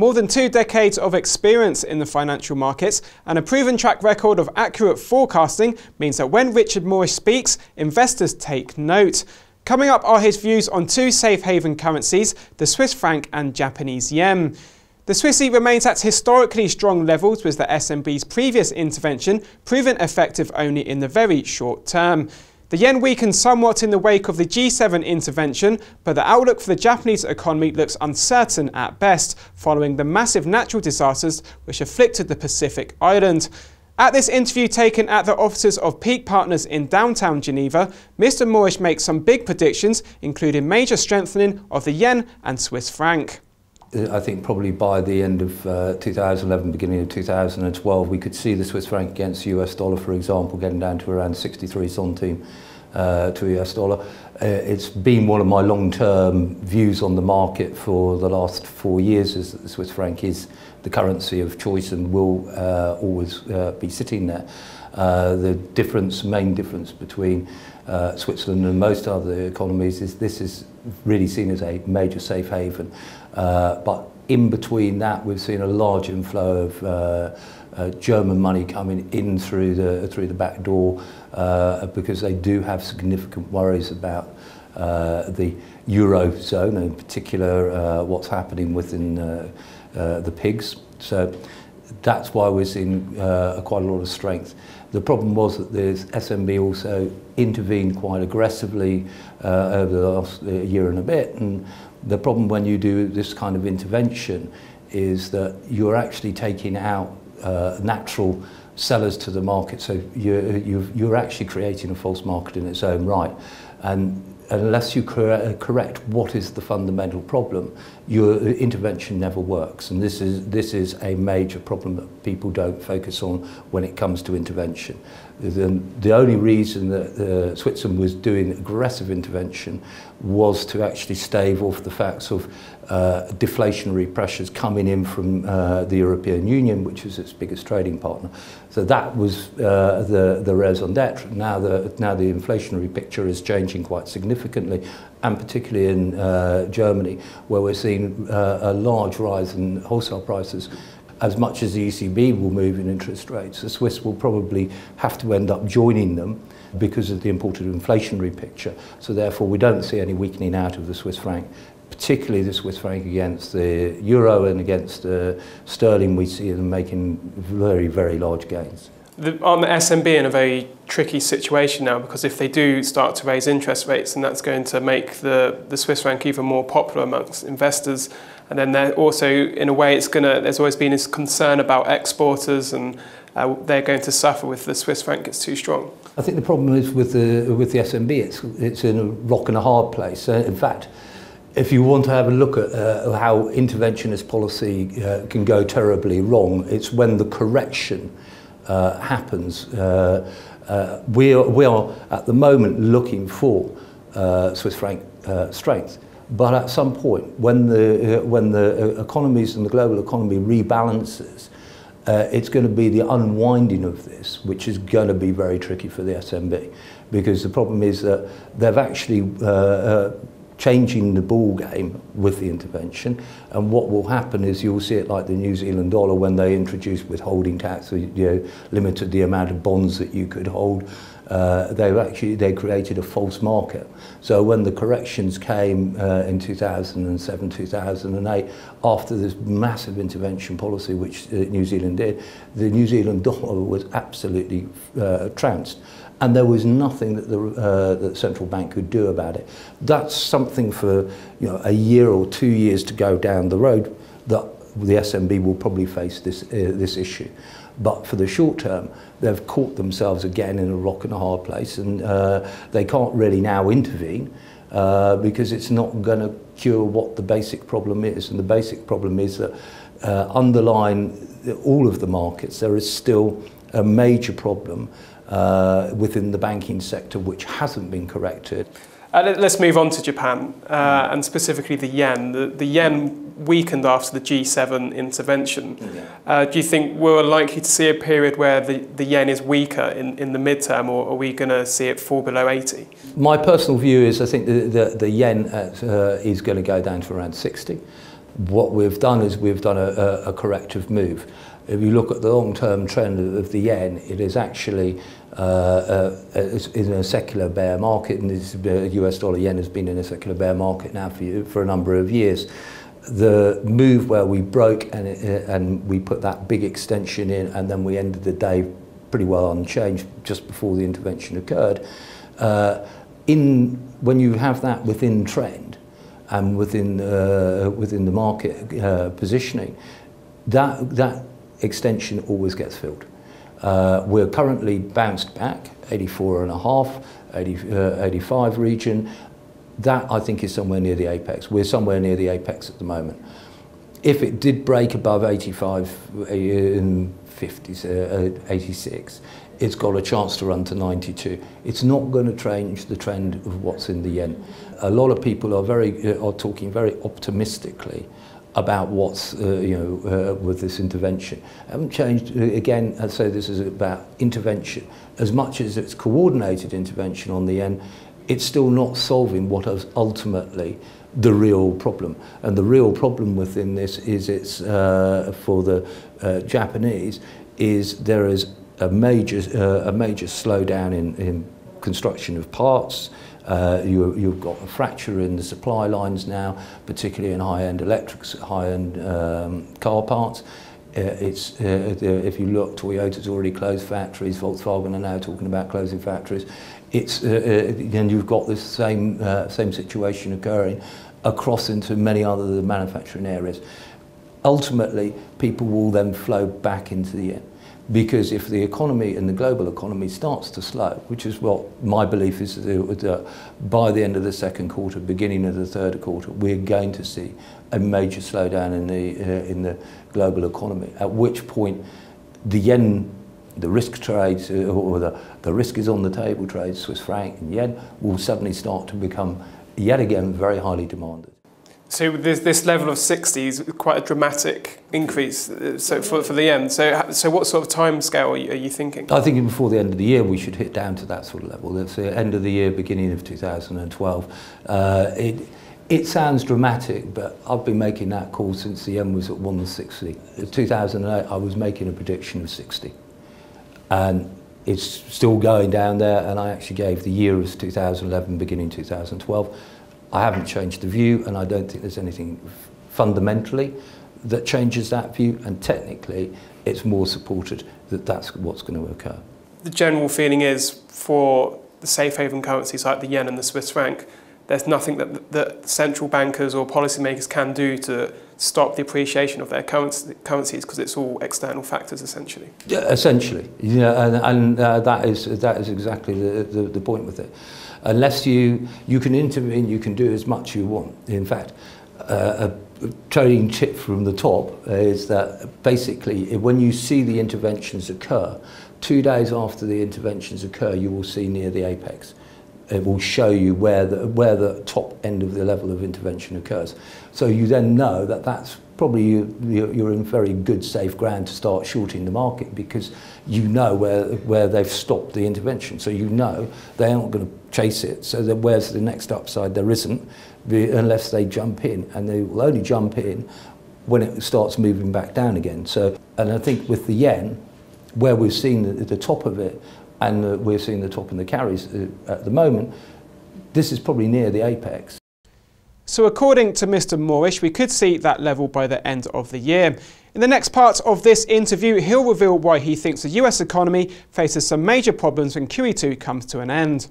More than 2 decades of experience in the financial markets and a proven track record of accurate forecasting means that when Richard Morrish speaks, investors take note. Coming up are his views on 2 safe haven currencies, the Swiss franc and Japanese yen. The Swissy remains at historically strong levels, with the SNB's previous intervention proven effective only in the very short term. The yen weakened somewhat in the wake of the G7 intervention, but the outlook for the Japanese economy looks uncertain at best, following the massive natural disasters which afflicted the Pacific island. At this interview taken at the offices of Peak Partners in downtown Geneva, Mr. Morrish makes some big predictions, including major strengthening of the yen and Swiss franc. I think probably by the end of 2011, beginning of 2012, we could see the Swiss franc against the US dollar, for example, getting down to around 63 centimes to a US dollar. It's been one of my long-term views on the market for the last 4 years, is that the Swiss franc is the currency of choice and will always be sitting there. The main difference between Switzerland and most other economies is this is really seen as a major safe haven. But in between that, we've seen a large inflow of German money coming in through the back door because they do have significant worries about the Eurozone, and in particular what's happening within the PIGS. So that's why we're seeing quite a lot of strength. The problem was that the SNB also intervened quite aggressively over the last year and a bit, and the problem when you do this kind of intervention is that you're actually taking out natural sellers to the market, so you're actually creating a false market in its own right. And unless you correct what is the fundamental problem, your intervention never works. And this is a major problem that people don't focus on when it comes to intervention. The only reason that Switzerland was doing aggressive intervention was to actually stave off the facts of deflationary pressures coming in from the European Union, which is its biggest trading partner. So that was the raison d'etre. Now the inflationary picture is changing quite significantly, and particularly in Germany, where we're seeing a large rise in wholesale prices. As much as the ECB will move in interest rates, the Swiss will probably have to end up joining them because of the imported inflationary picture. So therefore we don't see any weakening out of the Swiss franc, particularly the Swiss franc against the euro and against sterling. We see them making very, very large gains. Aren't the SNB in a very tricky situation now, because if they do start to raise interest rates, then that's going to make the Swiss franc even more popular amongst investors. And then they're also, in a way, there's always been this concern about exporters, and they're going to suffer if the Swiss franc gets too strong. I think the problem is with the SNB, it's in a rock and a hard place. In fact, if you want to have a look at how interventionist policy can go terribly wrong, it's when the correction happens. We are at the moment looking for Swiss franc strength, but at some point when the economies and the global economy rebalances, it's going to be the unwinding of this which is going to be very tricky for the SNB, because the problem is that they've actually changing the ball game with the intervention, and what will happen is you'll see it like the New Zealand dollar when they introduced withholding tax, limited the amount of bonds that you could hold. They created a false market. So when the corrections came in 2007, 2008, after this massive intervention policy which New Zealand did, the New Zealand dollar was absolutely trounced. And there was nothing that the central bank could do about it. That's something for a year or 2 years to go down the road that the SNB will probably face this issue. But for the short term, they've caught themselves again in a rock and a hard place, and they can't really now intervene because it's not going to cure what the basic problem is. And the basic problem is that underlying all of the markets, there is still a major problem within the banking sector which hasn't been corrected. Let's move on to Japan, and specifically the yen. The yen weakened after the G7 intervention. Yeah. Do you think we're likely to see a period where the yen is weaker in the midterm, or are we going to see it fall below 80? My personal view is I think the yen is going to go down to around 60. What we've done is we've done a corrective move. If you look at the long-term trend of the yen, it is actually in a secular bear market, and the US dollar yen has been in a secular bear market now for a number of years. The move where we broke and we put that big extension in, and then we ended the day pretty well unchanged just before the intervention occurred. When you have that within trend and within the market positioning, that extension always gets filled. We're currently bounced back, 84.5, 85 region. That, I think, is somewhere near the apex. We're somewhere near the apex at the moment. If it did break above 85 in 50s, 86, it's got a chance to run to 92. It's not going to change the trend of what's in the yen. A lot of people are talking very optimistically about what's with this intervention. I haven't changed. Again, I'd say this is about intervention. As much as it's coordinated intervention on the yen, it's still not solving what is ultimately the real problem. And the real problem within this is it's for the Japanese is there is a major slowdown in construction of parts. You've got a fracture in the supply lines now, particularly in high-end electrics, high-end car parts. If you look, Toyota's already closed factories, Volkswagen are now talking about closing factories. And you've got this same situation occurring across into many other manufacturing areas. Ultimately, people will then flow back into the yen. Because if the economy and the global economy starts to slow, which is what my belief is, by the end of the second quarter, beginning of the third quarter, we're going to see a major slowdown in the global economy. At which point, the yen, the risk trades, or the risk is on the table trades, Swiss franc and yen, will suddenly start to become yet again very highly demanded. So this level of 60 is quite a dramatic increase for the yen. So what sort of time scale are you thinking? I think before the end of the year we should hit down to that sort of level. That's the end of the year, beginning of 2012. It sounds dramatic, but I've been making that call since the yen was at 160. In 2008 I was making a prediction of 60. And it's still going down there, and I actually gave the year as 2011, beginning 2012. I haven't changed the view, and I don't think there's anything fundamentally that changes that view, and technically it's more supported that that's what's going to occur. The general feeling is for the safe haven currencies like the yen and the Swiss franc, there's nothing that central bankers or policymakers can do to stop the appreciation of their currencies because it's all external factors essentially. Yeah, essentially, and that is exactly the point with it. Unless you can intervene, you can do as much you want. In fact, a trading tip from the top is that basically when you see the interventions occur, 2 days after the interventions occur, you will see near the apex. It will show you where the top end of the level of intervention occurs. So you then know that that's probably you're in very good safe ground to start shorting the market, because you know where they've stopped the intervention. So you know they aren't going to chase it. So then where's the next upside? There isn't, unless they jump in, and they will only jump in when it starts moving back down again. So, and I think with the yen, where we've seen the top of it, and we're seeing the top in the carries at the moment, this is probably near the apex. So according to Mr. Morrish, we could see that level by the end of the year. In the next part of this interview, he'll reveal why he thinks the US economy faces some major problems when QE2 comes to an end.